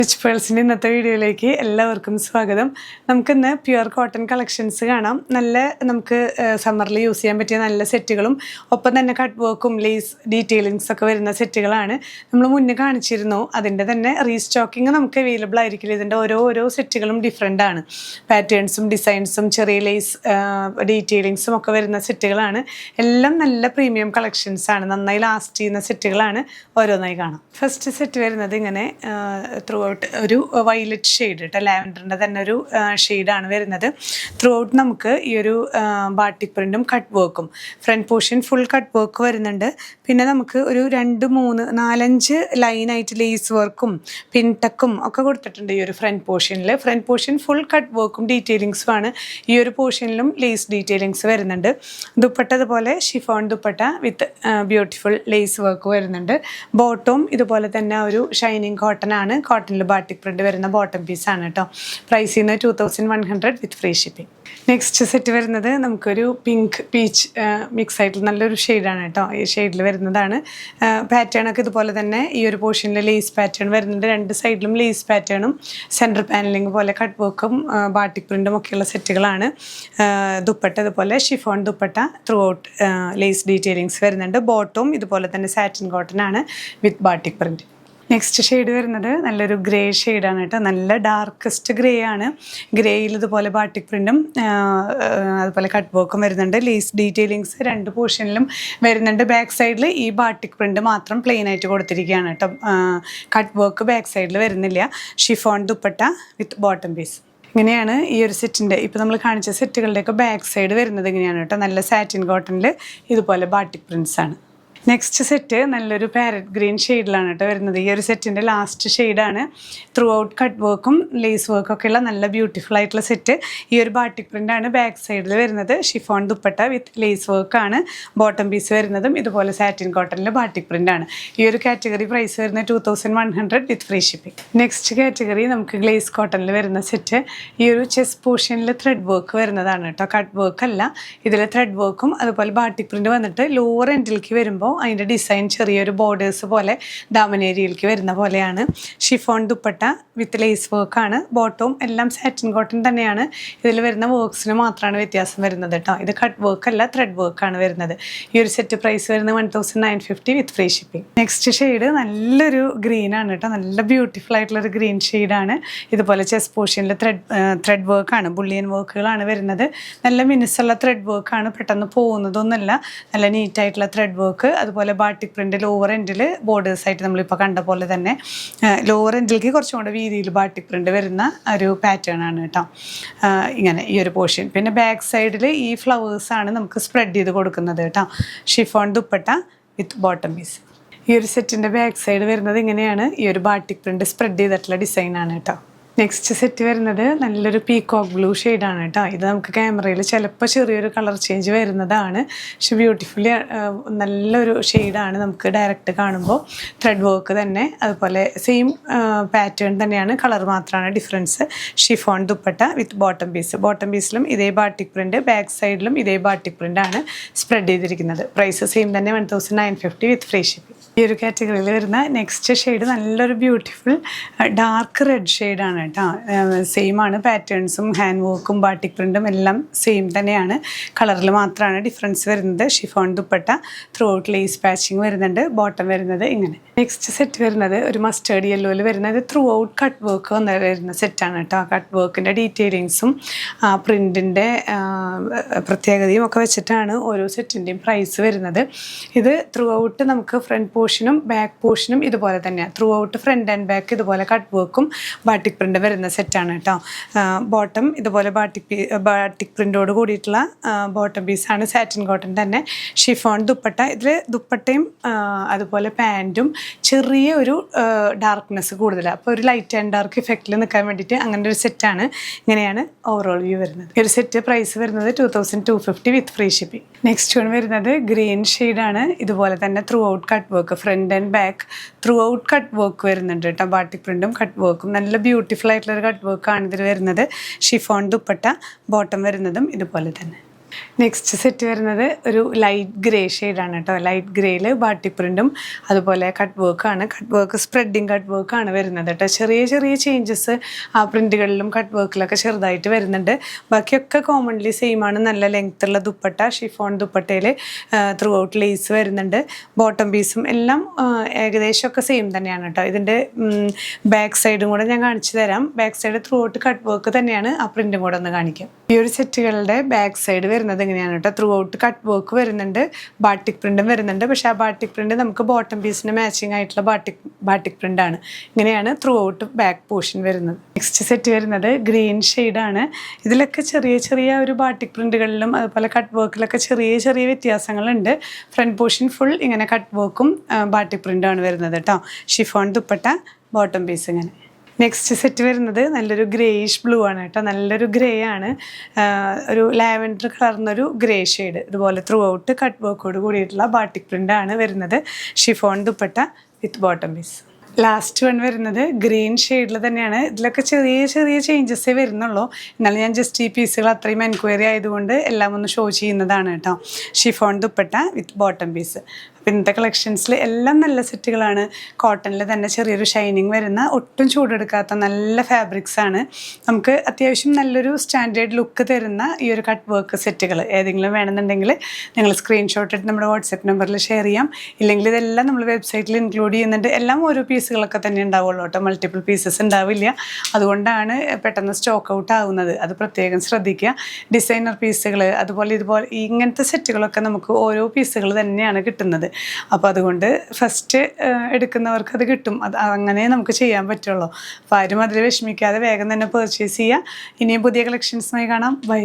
Rich പേൾസിൻ്റെ ഇന്നത്തെ വീഡിയോയിലേക്ക് എല്ലാവർക്കും സ്വാഗതം. നമുക്കിന്ന് പ്യുവർ കോട്ടൺ കളക്ഷൻസ് കാണാം. നമുക്ക് സമ്മറിൽ യൂസ് ചെയ്യാൻ പറ്റിയ നല്ല സെറ്റുകളും ഒപ്പം തന്നെ കട്ട് വർക്കും ലേസ് ഡീറ്റെയിലിങ്സ് ഒക്കെ വരുന്ന സെറ്റുകളാണ് നമ്മൾ മുന്നേ കാണിച്ചിരുന്നു. അതിൻ്റെ തന്നെ റീസ്റ്റോക്കിങ് നമുക്ക് അവൈലബിൾ ആയിരിക്കില്ല. ഇതിൻ്റെ ഓരോ സെറ്റുകളും ഡിഫറെൻ്റ് ആണ്. പാറ്റേൺസും ഡിസൈൻസും ചെറിയ ലേസ് ഡീറ്റെയിലിങ്സും ഒക്കെ വരുന്ന സെറ്റുകളാണ്. എല്ലാം നല്ല പ്രീമിയം കളക്ഷൻസ് ആണ്. നന്നായി ലാസ്റ്റ് ചെയ്യുന്ന സെറ്റുകളാണ്. ഓരോന്നായി കാണാം. ഫസ്റ്റ് സെറ്റ് വരുന്നത് ഇങ്ങനെ ത്രൂ ഔട്ട് ഒരു വയലറ്റ് ഷെയ്ഡ് കേട്ടോ, ലാവൻഡറിൻ്റെ തന്നെ ഒരു ഷെയ്ഡാണ് വരുന്നത്. ത്രൂ ഔട്ട് നമുക്ക് ഈ ഒരു ബാട്ടിക് പ്രിൻറ്റും കട്ട് വർക്കും, front portion full cut work വരുന്നുണ്ട്. പിന്നെ നമുക്ക് ഒരു 2, 3, 4, 5 ലൈനായിട്ട് ലേസ് വർക്കും പിൻടക്കും ഒക്കെ കൊടുത്തിട്ടുണ്ട്. ഈ ഒരു ഫ്രണ്ട് പോർഷൻ ഫുൾ കട്ട് വർക്കും ഡീറ്റെയിലിങ്സും ആണ്. ഈ ഒരു പോർഷനിലും ലേസ് ഡീറ്റെയിലിങ്സ് വരുന്നുണ്ട്. ദുപ്പട്ട അതുപോലെ chiffon dupatta with beautiful lace work വരുന്നുണ്ട്. ബോട്ടവും ഇതുപോലെ തന്നെ ഒരു ഷൈനിങ് കോട്ടൺ ആണ്. കോട്ടണിൽ ബാട്ടിക് പ്രിന്റ് വരുന്ന ബോട്ടം പീസ് ആണ് കേട്ടോ. പ്രൈസ് ചെയ്യുന്നത് 2100 with free shipping. Next set വരുന്നത് നമുക്കൊരു പിങ്ക് പീച്ച് മിക്സ് ആയിട്ടുള്ള നല്ലൊരു ഷെയ്ഡാണ് കേട്ടോ. ഈ ഷെയ്ഡിൽ വരുന്നതാണ്. പാറ്റേൺ ഒക്കെ ഇതുപോലെ തന്നെ ഈ ഒരു പോർഷനിൽ ലേസ് പാറ്റേൺ വരുന്നുണ്ട്. 2 സൈഡിലും ലേസ് പാറ്റേണും സെൻറ്റർ പാനലിംഗ് പോലെ കട്ട് വർക്കും ബാട്ടിക് പ്രിൻറ്റും ഒക്കെയുള്ള സെറ്റുകളാണ്. ദുപ്പട്ട ഇതുപോലെ chiffon dupatta throughout lace detailings വരുന്നുണ്ട്. ബോട്ടവും ഇതുപോലെ തന്നെ സാറ്റിൻ കോട്ടൺ ആണ് with batik print. Next shade വരുന്നത് നല്ലൊരു ഗ്രേ ഷെയ്ഡാണ് കേട്ടോ. നല്ല ഡാർക്കസ്റ്റ് ഗ്രേ ആണ്. ഗ്രേയിൽ ഇതുപോലെ ബാട്ടിക് പ്രിൻറ്റും അതുപോലെ കട്ട് വർക്കും വരുന്നുണ്ട്. ലേസ് ഡീറ്റെയിലിങ്സ് 2 പോർഷനിലും വരുന്നുണ്ട്. ബാക്ക് സൈഡിൽ ഈ ബാട്ടിക് പ്രിൻറ്റ് മാത്രം പ്ലെയിൻ ആയിട്ട് കൊടുത്തിരിക്കുകയാണ് കേട്ടോ. കട്ട് വർക്ക് ബാക്ക് സൈഡിൽ വരുന്നില്ല. Chiffon dupatta with bottom piece. ഇങ്ങനെയാണ് ഈ ഒരു സെറ്റിൻ്റെ, ഇപ്പോൾ നമ്മൾ കാണിച്ച സെറ്റുകളുടെയൊക്കെ ബാക്ക് സൈഡ് വരുന്നത് ഇങ്ങനെയാണ് കേട്ടോ. നല്ല സാറ്റിൻ കോട്ടണിൽ ഇതുപോലെ ബാട്ടിക് പ്രിൻറ്റ്സ് ആണ്. നെക്സ്റ്റ് സെറ്റ് നല്ലൊരു പാരറ്റ് ഗ്രീൻ ഷെയ്ഡിലാണ് കേട്ടോ വരുന്നത്. ഈ ഒരു സെറ്റിൻ്റെ ലാസ്റ്റ് ഷെയ്ഡാണ്. ത്രൂ ഔട്ട് കട്ട് വർക്കും ലേസ് വർക്കും ഒക്കെയുള്ള നല്ല ബ്യൂട്ടിഫുൾ ആയിട്ടുള്ള സെറ്റ്. ഈ ഒരു ബാട്ടിക് പ്രിൻ്റാണ് ബാക്ക് സൈഡിൽ വരുന്നത്. ഷിഫോൺ ദുപ്പട്ട വിത്ത് ലേസ് വർക്കാണ്. ബോട്ടം പീസ് വരുന്നതും ഇതുപോലെ സാറ്റിൻ കോട്ടണിൽ ബാട്ടിക് പ്രിൻ്റാണ്. ഈ ഒരു കാറ്റഗറി പ്രൈസ് വരുന്നത് 2100 with free shipping. Next category നമുക്ക് ഗ്ലേസ് കോട്ടണിൽ വരുന്ന സെറ്റ്. ഈ ഒരു ചെസ്റ്റ് പോർഷനിൽ ത്രെഡ് വർക്ക് വരുന്നതാണ് കേട്ടോ. കട്ട് വർക്ക് അല്ല, ഇതിൽ ത്രെഡ് വർക്കും അതുപോലെ ബാട്ടിക് പ്രിൻ്റ് വന്നിട്ട് ലോവർ എൻഡിലേക്ക് വരുമ്പോൾ അതിൻ്റെ ഡിസൈൻ ചെറിയൊരു ബോർഡേഴ്സ് പോലെ ദാമനേരിയിലേക്ക് വരുന്ന പോലെയാണ്. ഷിഫോൺ ദുപ്പട്ട വിത്ത് ലേസ് വർക്കാണ്. ബോട്ടവും എല്ലാം സാറ്റിൻ കോട്ടൺ തന്നെയാണ്. ഇതിൽ വരുന്ന വർക്ക്സിന് മാത്രമാണ് വ്യത്യാസം വരുന്നത് കേട്ടോ. ഇത് കട്ട് വർക്ക് അല്ല, ത്രെഡ് വർക്കാണ് വരുന്നത്. ഈ ഒരു സെറ്റ് പ്രൈസ് വരുന്നത് 1950 വിത്ത് ഫ്രീ ഷിപ്പിംഗ്. നെക്സ്റ്റ് ഷെയ്ഡ് നല്ലൊരു ഗ്രീൻ ആണ് കേട്ടോ. നല്ല ബ്യൂട്ടിഫുൾ ആയിട്ടുള്ളൊരു ഗ്രീൻ ഷെയ്ഡാണ്. ഇതുപോലെ ചെസ്റ്റ് പോർഷനിൽ ത്രെഡ് വർക്കാണ്, ബുള്ളിയൻ വർക്കുകളാണ് വരുന്നത്. നല്ല മിനുസുള്ള ത്രെഡ് വർക്കാണ്, പെട്ടെന്ന് പോകുന്നതൊന്നുമല്ല. നല്ല നീറ്റായിട്ടുള്ള ത്രെഡ് വർക്ക്. അതുപോലെ ബാട്ടിക് പ്രിൻ്റ് ലോവർ എൻഡിൽ ബോർഡേഴ്സ് ആയിട്ട് നമ്മളിപ്പോൾ കണ്ട പോലെ തന്നെ ലോവർ എൻഡിലേക്ക് കുറച്ചും കൂടെ വീതിയിൽ ബാട്ടിക് പ്രിൻ്റ് വരുന്ന ഒരു പാറ്റേൺ ആണ് കേട്ടോ. ഇങ്ങനെ ഈ ഒരു പോർഷൻ. പിന്നെ ബാക്ക് സൈഡിൽ ഈ ഫ്ലവേഴ്സാണ് നമുക്ക് സ്പ്രെഡ് ചെയ്ത് കൊടുക്കുന്നത് കേട്ടോ. Chiffon dupatta with bottom piece. ഈ ഒരു സെറ്റിൻ്റെ ബാക്ക് സൈഡ് വരുന്നത് ഇങ്ങനെയാണ്. ഈ ഒരു ബാട്ടിക് പ്രിൻ്റ് സ്പ്രെഡ് ചെയ്തിട്ടുള്ള ഡിസൈനാണ് കേട്ടോ. നെക്സ്റ്റ് സെറ്റ് വരുന്നത് നല്ലൊരു പീകോക്ക് ബ്ലൂ ഷെയ്ഡാണ് കേട്ടോ. ഇത് നമുക്ക് ക്യാമറയിൽ ചിലപ്പോൾ ചെറിയൊരു കളർ ചേഞ്ച് വരുന്നതാണ്. പക്ഷെ ബ്യൂട്ടിഫുള്ളി നല്ലൊരു ഷെയ്ഡാണ്. നമുക്ക് ഡയറക്റ്റ് കാണുമ്പോൾ ത്രെഡ് വർക്ക് തന്നെ, അതുപോലെ സെയിം പാറ്റേൺ തന്നെയാണ്, കളർ മാത്രമാണ് difference. Chiffon dupatta with bottom piece. Bottom പീസിലും ഇതേ ബാട്ടിക് പ്രിൻറ്റ്, ബാക്ക് സൈഡിലും ഇതേ ബാട്ടിക് പ്രിൻ്റാണ് സ്പ്രെഡ് ചെയ്തിരിക്കുന്നത്. പ്രൈസ് സെയിം തന്നെ 1950 വിത്ത് ഫ്രീ ഷിപ്പിംഗ്. ഈ ഒരു കാറ്റഗറിയിൽ വരുന്ന നെക്സ്റ്റ് ഷെയ്ഡ് നല്ലൊരു ബ്യൂട്ടിഫുൾ ഡാർക്ക് റെഡ് ഷെയ്ഡാണ് കേട്ടോ. സെയിം ആണ്. പാറ്റേൺസും ഹാൻഡ് വർക്കും ബാട്ടിക് പ്രിൻറ്റും എല്ലാം സെയിം തന്നെയാണ്. കളറിൽ മാത്രമാണ് ഡിഫറൻസ് വരുന്നത്. Chiffon dupatta throughout lace patching വരുന്നുണ്ട്. ബോട്ടം വരുന്നത് ഇങ്ങനെ. നെക്സ്റ്റ് സെറ്റ് വരുന്നത് ഒരു മസ്റ്റേർഡ് യെല്ലോയിൽ വരുന്നത് ത്രൂ ഔട്ട് കട്ട് വർക്ക് വരുന്ന സെറ്റാണ് കേട്ടോ. കട്ട് വർക്കിൻ്റെ ഡീറ്റെയിലിങ്സും പ്രിൻറ്റിൻ്റെ പ്രത്യേകതയും ഒക്കെ വെച്ചിട്ടാണ് ഓരോ സെറ്റിൻ്റെയും പ്രൈസ് വരുന്നത്. ഇത് ത്രൂ ഔട്ട് നമുക്ക് ഫ്രണ്ട് പോർഷനും ബാക്ക് പോർഷനും ഇതുപോലെ തന്നെയാണ്. Throughout front and back ഇതുപോലെ കട്ട് വർക്കും ബാട്ടിക് പ്രിൻ്റ് വരുന്ന സെറ്റാണ് കേട്ടോ. ബോട്ടം ഇതുപോലെ ബാട്ടിക് പ്രിൻ്റോട് കൂടിയിട്ടുള്ള ബോട്ടം പീസാണ്. സാറ്റിൻ കോട്ടൺ തന്നെ. ഷിഫോൺ ദുപ്പട്ട. ഇതിൽ ദുപ്പട്ടയും അതുപോലെ പാൻറ്റും ചെറിയ ഒരു ഡാർക്ക്നെസ് കൂടുതലാണ്. അപ്പോൾ ഒരു ലൈറ്റ് ആൻഡ് ഡാർക്ക് ഇഫക്റ്റിൽ നിൽക്കാൻ വേണ്ടിയിട്ട് അങ്ങനെ ഒരു സെറ്റാണ്. ഇങ്ങനെയാണ് ഓവറോൾ വ്യൂ വരുന്നത്. ഈ ഒരു സെറ്റ് പ്രൈസ് വരുന്നത് 2250 with free shipping. Next one വരുന്നത് ഗ്രീൻ ഷെയ്ഡാണ്. ഇതുപോലെ തന്നെ throughout cut work, front and back throughout cut work വരുന്നുണ്ട് കേട്ടോ. ബാട്ടിക് പ്രിൻറ്റും കട്ട് വർക്കും നല്ല ബ്യൂട്ടിഫുൾ ആയിട്ടുള്ളൊരു കട്ട് വർക്കാണ് ഇതിൽ വരുന്നത്. ഷിഫോൺ ദുപ്പട്ട. ബോട്ടം വരുന്നതും ഇതുപോലെ തന്നെ. നെക്സ്റ്റ് സെറ്റ് വരുന്നത് ഒരു ലൈറ്റ് ഗ്രേ ഷെയ്ഡാണ് കേട്ടോ. ലൈറ്റ് ഗ്രേയിൽ ബാട്ടിക് പ്രിൻറ്റും അതുപോലെ കട്ട് വർക്കാണ്. കട്ട് വർക്ക് സ്പ്രെഡിങ് കട്ട് വർക്കാണ് വരുന്നത് കേട്ടോ. ചെറിയ ചെറിയ ചേഞ്ചസ് ആ പ്രിൻറ്റുകളിലും കട്ട് വർക്കിലൊക്കെ ചെറുതായിട്ട് വരുന്നുണ്ട്. ബാക്കിയൊക്കെ കോമൺലി സെയിം ആണ്. നല്ല ലെങ്ത്തുള്ള ദുപ്പട്ട, ഷിഫോൺ ദുപ്പട്ടയിൽ ത്രൂ ഔട്ട് ലേസ് വരുന്നുണ്ട്. ബോട്ടം പീസും എല്ലാം ഏകദേശമൊക്കെ സെയിം തന്നെയാണ് കേട്ടോ. ഇതിൻ്റെ ബാക്ക് സൈഡും കൂടെ ഞാൻ കാണിച്ചു തരാം. Back side through out cut work തന്നെയാണ്. ആ പ്രിൻറ്റും കൂടെ ഒന്ന് കാണിക്കാം. ഈ ഒരു സെറ്റുകളുടെ ബാക്ക് സൈഡ് വരുന്നത് എങ്ങനെയാണ് കേട്ടോ. ത്രൂ ഔട്ട് കട്ട് വർക്ക് വരുന്നുണ്ട്, ബാട്ടിക് പ്രിൻറ്റും വരുന്നുണ്ട്. പക്ഷേ ആ ബാട്ടിക് പ്രിൻറ്റ് നമുക്ക് ബോട്ടം പീസിന് മാച്ചിങ് ആയിട്ടുള്ള ബാട്ടിക് പ്രിൻ്റാണ്. ഇങ്ങനെയാണ് ത്രൂ ഔട്ട് ബാക്ക് പോർഷൻ വരുന്നത്. നെക്സ്റ്റ് സെറ്റ് വരുന്നത് ഗ്രീൻ ഷെയ്ഡാണ്. ഇതിലൊക്കെ ചെറിയ ചെറിയ ഒരു ബാട്ടിക് പ്രിൻറ്റുകളിലും അതുപോലെ കട്ട് വർക്കിലൊക്കെ ചെറിയ ചെറിയ വ്യത്യാസങ്ങളുണ്ട്. ഫ്രണ്ട് പോർഷൻ ഫുൾ ഇങ്ങനെ കട്ട് വർക്കും ബാട്ടിക് പ്രിൻ്റാണ് വരുന്നത് കേട്ടോ. ഷിഫോൺ ദുപ്പട്ട, ബോട്ടം പീസ് ഇങ്ങനെ. നെക്സ്റ്റ് സെറ്റ് വരുന്നത് നല്ലൊരു ഗ്രേയിഷ് ബ്ലൂ ആണ് കേട്ടോ. നല്ലൊരു ഗ്രേ ആണ്, ഒരു ലാവൻഡർ കളർന്നൊരു ഗ്രേ ഷെയ്ഡ്. ഇതുപോലെ ത്രൂ ഔട്ട് കട്ട് വർക്കോട് കൂടിയിട്ടുള്ള ബാട്ടിക് പ്രിൻ്റ് ആണ് വരുന്നത്. Chiffon dupatta with bottom piece. Last one വരുന്നത് ഗ്രീൻ ഷെയ്ഡിൽ തന്നെയാണ്. ഇതിലൊക്കെ ചെറിയ ചെറിയ ചേഞ്ചസേ വരുന്നുള്ളൂ. എന്നാലും ഞാൻ ജസ്റ്റ് ഈ പീസുകൾ അത്രയും എൻക്വയറി ആയതുകൊണ്ട് എല്ലാം ഒന്ന് ഷോ ചെയ്യുന്നതാണ് കേട്ടോ. Chiffon dupatta with bottom piece. അപ്പോൾ ഇന്നത്തെ കളക്ഷൻസിൽ എല്ലാം നല്ല സെറ്റുകളാണ്. കോട്ടണിൽ തന്നെ ചെറിയൊരു ഷൈനിങ് വരുന്ന, ഒട്ടും ചൂടെടുക്കാത്ത നല്ല ഫാബ്രിക്സ് ആണ്. നമുക്ക് അത്യാവശ്യം നല്ലൊരു സ്റ്റാൻഡേർഡ് ലുക്ക് തരുന്ന ഈ ഒരു കട്ട് വർക്ക് സെറ്റുകൾ ഏതെങ്കിലും വേണമെന്നുണ്ടെങ്കിൽ നിങ്ങൾ സ്ക്രീൻഷോട്ട് എടുത്ത് നമ്മുടെ വാട്സപ്പ് നമ്പറിൽ ഷെയർ ചെയ്യാം. ഇല്ലെങ്കിൽ ഇതെല്ലാം നമ്മൾ വെബ്സൈറ്റിൽ ഇൻക്ലൂഡ് ചെയ്യുന്നുണ്ട്. എല്ലാം ഓരോ പീസുകളൊക്കെ തന്നെ ഉണ്ടാവുള്ളൂ കേട്ടോ. മൾട്ടിപ്പിൾ പീസസ് ഉണ്ടാവില്ല. അതുകൊണ്ടാണ് പെട്ടെന്ന് സ്റ്റോക്ക് ഔട്ട് ആവുന്നത്. അത് പ്രത്യേകം ശ്രദ്ധിക്കുക. ഡിസൈനർ പീസുകൾ അതുപോലെ ഇതുപോലെ ഇങ്ങനത്തെ സെറ്റുകളൊക്കെ നമുക്ക് ഓരോ പീസുകൾ തന്നെയാണ് കിട്ടുന്നത്. അപ്പോൾ അതുകൊണ്ട് ഫസ്റ്റ് എടുക്കുന്നവർക്ക് അത് കിട്ടും. അത് അങ്ങനെ നമുക്ക് ചെയ്യാൻ പറ്റുള്ളൂ. അപ്പോൾ ആരും അതിൽ വിഷമിക്കാതെ വേഗം തന്നെ പർച്ചേസ് ചെയ്യുക. ഇനിയും പുതിയ കളക്ഷൻസുമായി കാണാം. ബൈ.